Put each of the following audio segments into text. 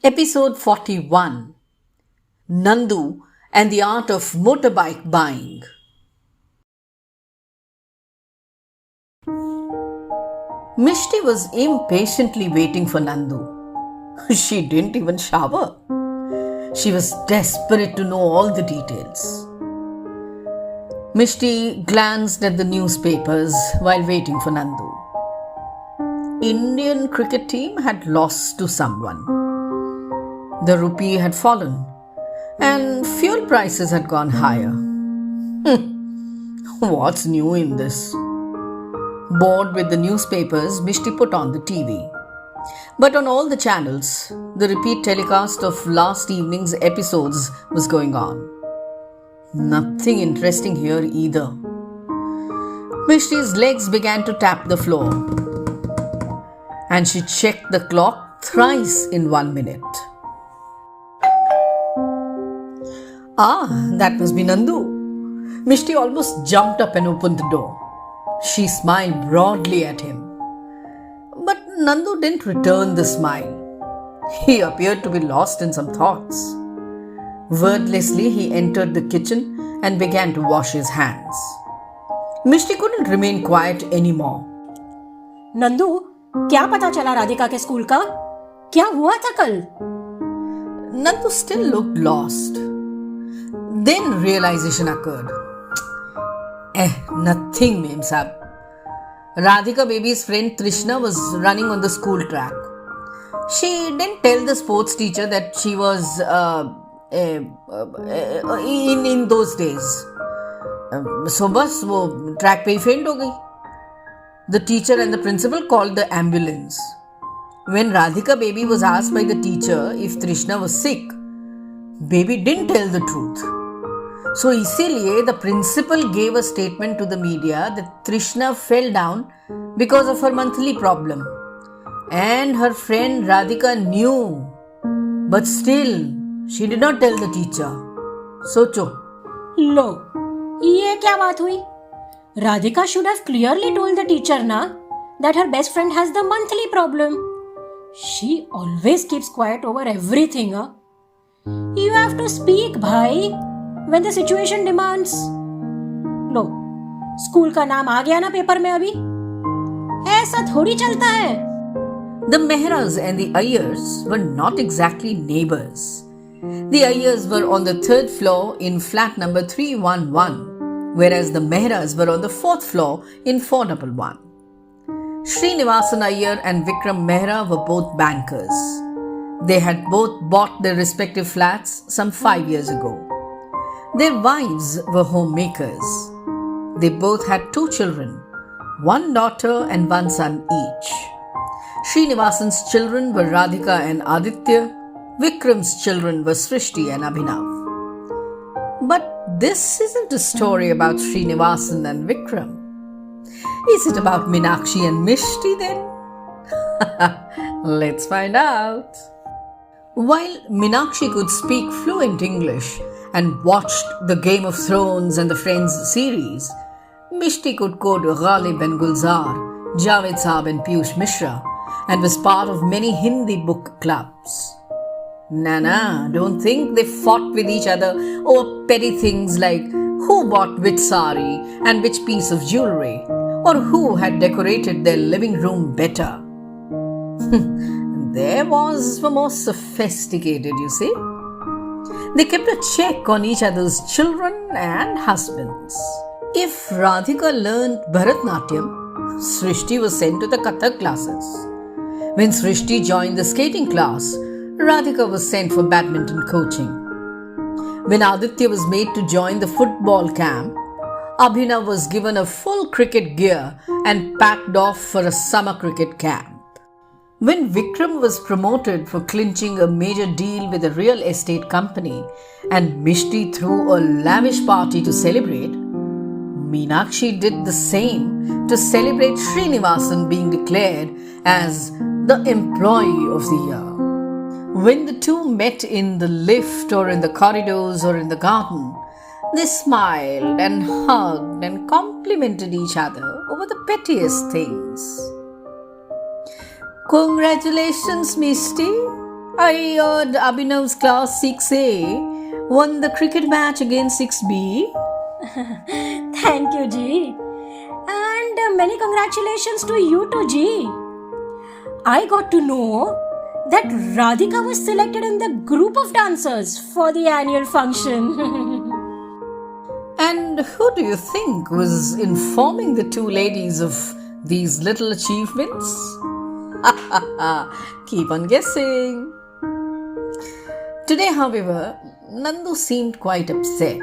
Episode 41 Nandu and the Art of Motorbike Buying. Mishti was impatiently waiting for Nandu. She didn't even shower. She was desperate to know all the details. Mishti glanced at the newspapers while waiting for Nandu. Indian cricket team had lost to someone. The rupee had fallen and fuel prices had gone higher. What's new in this? Bored with the newspapers, Mishti put on the TV. But on all the channels, the repeat telecast of last evening's episodes was going on. Nothing interesting here either. Mishti's legs began to tap the floor, and she checked the clock thrice in 1 minute. That must be Nandu. Mishti almost jumped up and opened the door. She smiled broadly at him. But Nandu didn't return the smile. He appeared to be lost in some thoughts. Wordlessly, he entered the kitchen and began to wash his hands. Mishti couldn't remain quiet anymore. Nandu, क्या पता चला राधिका के school का? क्या हुआ था कल? Nandu still looked lost. Then realization occurred. Nothing, memsahib. Radhika baby's friend Trishna was running on the school track. She didn't tell the sports teacher that she was in those days. So bas wo track pe hi faint ho gayi. The teacher and the principal called the ambulance. When Radhika baby was asked by the teacher if Trishna was sick, baby didn't tell the truth. So इसीलिए the principal gave a statement to the media that Trishna fell down because of her monthly problem. And her friend Radhika knew. But still, she did not tell the teacher. सोचो. लो, ये क्या बात हुई? Radhika should have clearly told the teacher na that her best friend has the monthly problem. She always keeps quiet over everything. You have to speak, bhai, when the situation demands. Low, school का नाम आ गया ना paper में अभी? ऐसा थोड़ी चलता है. The Mehras and the Ayers were not exactly neighbors. The Ayers were on the 3rd floor in flat number 311, whereas the Mehras were on the 4th floor in 411. Srinivasan Iyer and Vikram Mehra were both bankers. They had both bought their respective flats some 5 years ago. Their wives were homemakers. They both had 2 children, 1 daughter and 1 son each. Srinivasan's children were Radhika and Aditya. Vikram's children were Srishti and Abhinav. But this isn't a story about Srinivasan and Vikram. Is it about Meenakshi and Mishti then? Let's find out. While Meenakshi could speak fluent English and watched the Game of Thrones and the Friends series, Mishti could quote Ghalib and Gulzar, Javed Saab and Piyush Mishra, and was part of many Hindi book clubs. Nana, don't think they fought with each other over petty things like who bought which sari and which piece of jewelry, or who had decorated their living room better. Their wars were more sophisticated, you see. They kept a check on each other's children and husbands. If Radhika learned Bharatnatyam, Srishti was sent to the Kathak classes. When Srishti joined the skating class, Radhika was sent for badminton coaching. When Aditya was made to join the football camp, Abhinav was given a full cricket gear and packed off for a summer cricket camp. When Vikram was promoted for clinching a major deal with a real estate company and Mishti threw a lavish party to celebrate, Meenakshi did the same to celebrate Srinivasan being declared as the Employee of the Year. When the two met in the lift or in the corridors or in the garden, they smiled and hugged and complimented each other over the pettiest things. Congratulations, Mishti. I heard Abhinav's class 6A won the cricket match against 6B. Thank you, Ji. And many congratulations to you too, Ji. I got to know that Radhika was selected in the group of dancers for the annual function. And who do you think was informing the two ladies of these little achievements? Keep on guessing. Today, however, Nandu seemed quite upset.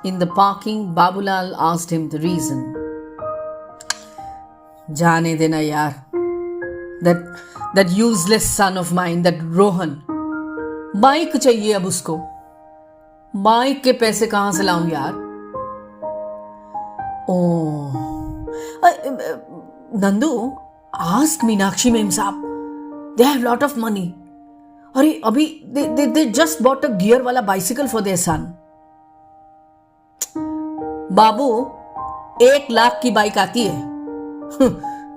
In the parking, Babulal asked him the reason. Jaane dena yaar. That useless son of mine, that Rohan. Bike chahiye ab usko. Bike के पैसे कहाँ से लाऊं यार? Oh, Nandu, ask Meenakshi memsahib. They have lot of money. अरे अभी they just bought a gear वाला bicycle for their son. बाबू 1 लाख की बाइक आती है.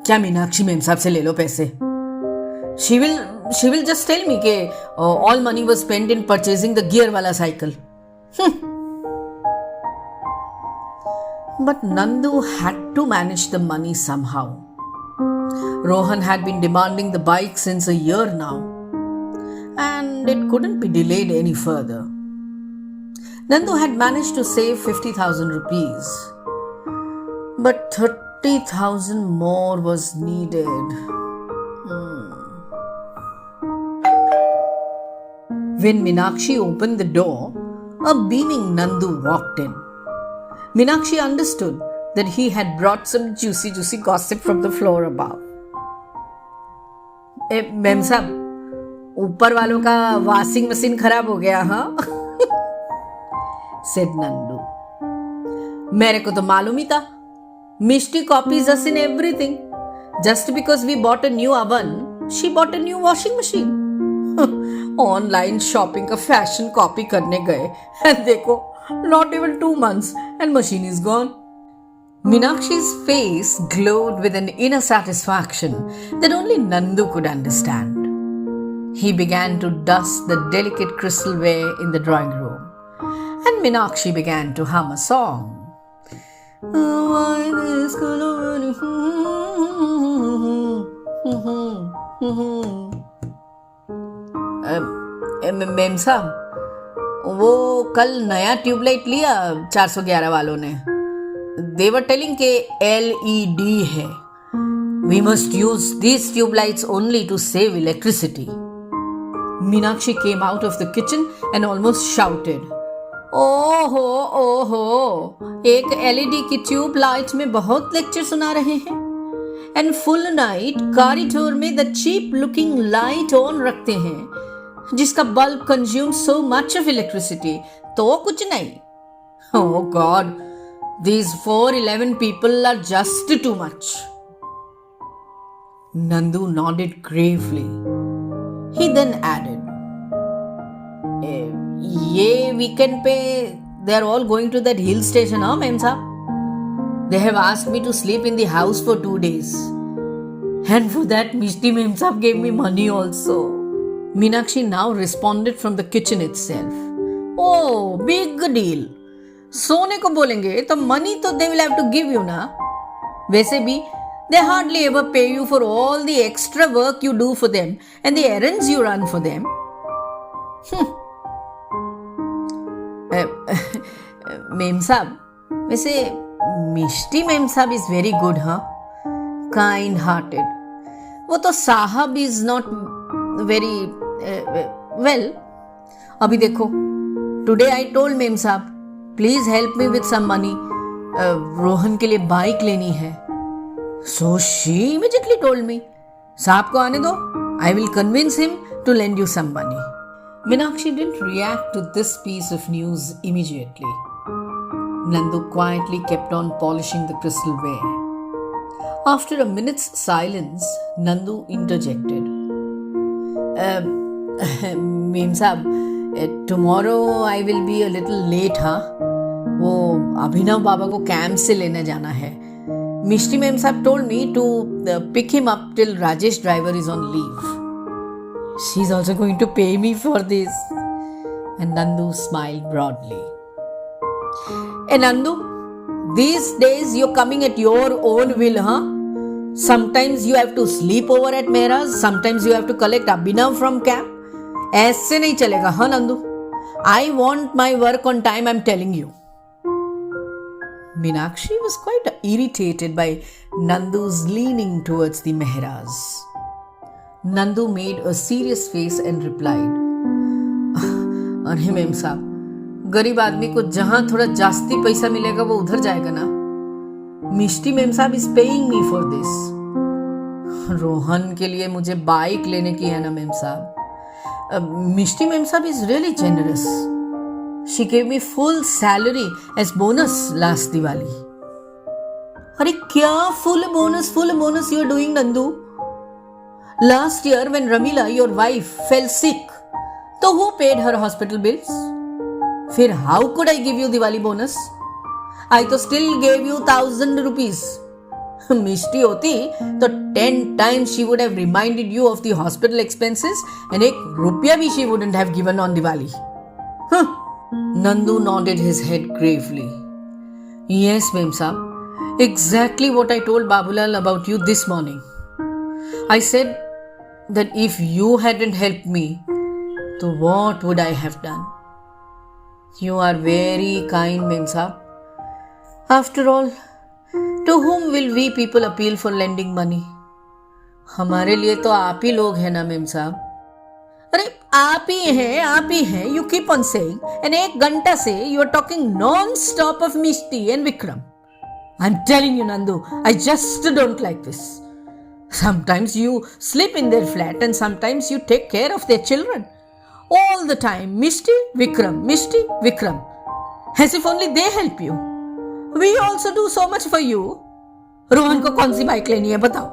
क्या मीनाक्षी मेमसाहब से ले लो पैसे? She will just tell me कि all money was spent in purchasing the gear वाला cycle. But Nandu had to manage the money somehow. Rohan had been demanding the bike since a year now, and it couldn't be delayed any further. Nandu had managed to save 50,000 rupees, but 30,000 more was needed. When Meenakshi opened the door, a beaming Nandu walked in. Meenakshi understood that he had brought some juicy gossip from the floor above. Ma'am साहब, ऊपर वालों का washing machine खराब हो गया हाँ? said Nandu. मेरे को तो मालूम ही था. Mishti copies us in everything. Just because we bought a new oven, she bought a new washing machine. Online shopping का फैशन कॉपी करने गए and देखो, not even 2 months and machine is gone. Meenakshi's face glowed with an inner satisfaction that only Nandu could understand. He began to dust the delicate crystalware in the drawing room, and Meenakshi began to hum a song. Ma'am साहब, वो कल नया tubelight लिया 411 वालों ने. They were telling के LED है. We must use these tube lights only to save electricity. Meenakshi came out of the kitchen and almost shouted. ओहो, एक LED की ट्यूब लाइट में बहुत लेक्चर सुना रहे हैं. And full night कॉरिडोर में the cheap looking light on रखते हैं, जिसका bulb consumes so much of electricity. तो कुछ नहीं. Oh God, these 411 people are just too much. Nandu nodded gravely. He then added, ये weekend पे they are all going to that hill station, huh, ma'am साहब? They have asked me to sleep in the house for 2 days. And for that, Mishti ma'am साहब gave me money also. Meenakshi now responded from the kitchen itself. Oh, big deal. सोने को बोलेंगे तो money तो they will have to give you ना. वैसे भी they hardly ever pay you for all the extra work you do for them and the errands you run for them. Memsahib, वैसे Mishti memsahib is very good हाँ, kind hearted. वो तो sahib is not very well. अभी देखो, today I told memsahib please help me with some money. Rohan के लिए bike लेनी है. So she immediately told me, sahib को आने दो, I will convince him to lend you some money. Meenakshi didn't react to this piece of news immediately. Nandu quietly kept on polishing the crystalware. After a minute's silence, Nandu interjected. Mem sahab, tomorrow I will be a little late, huh? वो अभिनव बाबा को camp से लेने जाना है. मिष्टी ma'am साहब told me to pick him up till Rajesh driver is on leave. she's also going to pay me for this. And Nandu smiled broadly. Hey Nandu, these days you're coming at your own will, huh? Sometimes you have to sleep over at Mera's, sometimes you have to collect Abhinav from camp. ऐसे नहीं चलेगा, हाँ Nandu? I want my work on time, I'm telling you. Meenakshi was quite irritated by Nandu's leaning towards the Mehras. Nandu made a serious face and replied, अरे ma'am साहब, गरीब आदमी को जहां थोड़ा जास्ती पैसा मिलेगा वो उधर जाएगा ना. मिष्टी memsahib is paying me for this. Rohan के लिए मुझे बाइक लेने की है ना memsahib. Mishti memsahib is really generous. She gave me full salary as bonus last Diwali. अरे क्या full bonus you are doing Nandu? Last year when Ramila your wife fell sick, तो who paid her hospital bills? फिर how could I give you Diwali bonus? I तो still gave you 1,000 rupees. मिष्टी होती तो 10 times she would have reminded you of the hospital expenses and एक रुपया भी she wouldn't have given on Diwali. Nandu nodded his head gravely. Yes, ma'am saab. Exactly what I told Babulal about you this morning. I said that if you hadn't helped me, so what would I have done? You are very kind, Mem Saab. After all, to whom will we people appeal for lending money? हमारे लिए तो आप ही लोग हैं ना ma'am साहब. अरे आप ही हैं. You keep on saying, and एक घंटा से you are talking non-stop of Mishti and Vikram. I'm telling you, Nandu, I just don't like this. Sometimes you sleep in their flat and sometimes you take care of their children. All the time, Mishti, Vikram. As if only they help you. We also do so much for you. Rohan को कौन सी bike लेनी है बताओ.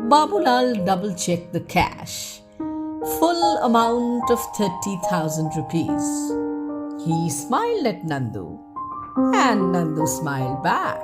Babulal double-checked the cash. Full amount of 30,000 rupees. He smiled at Nandu and Nandu smiled back.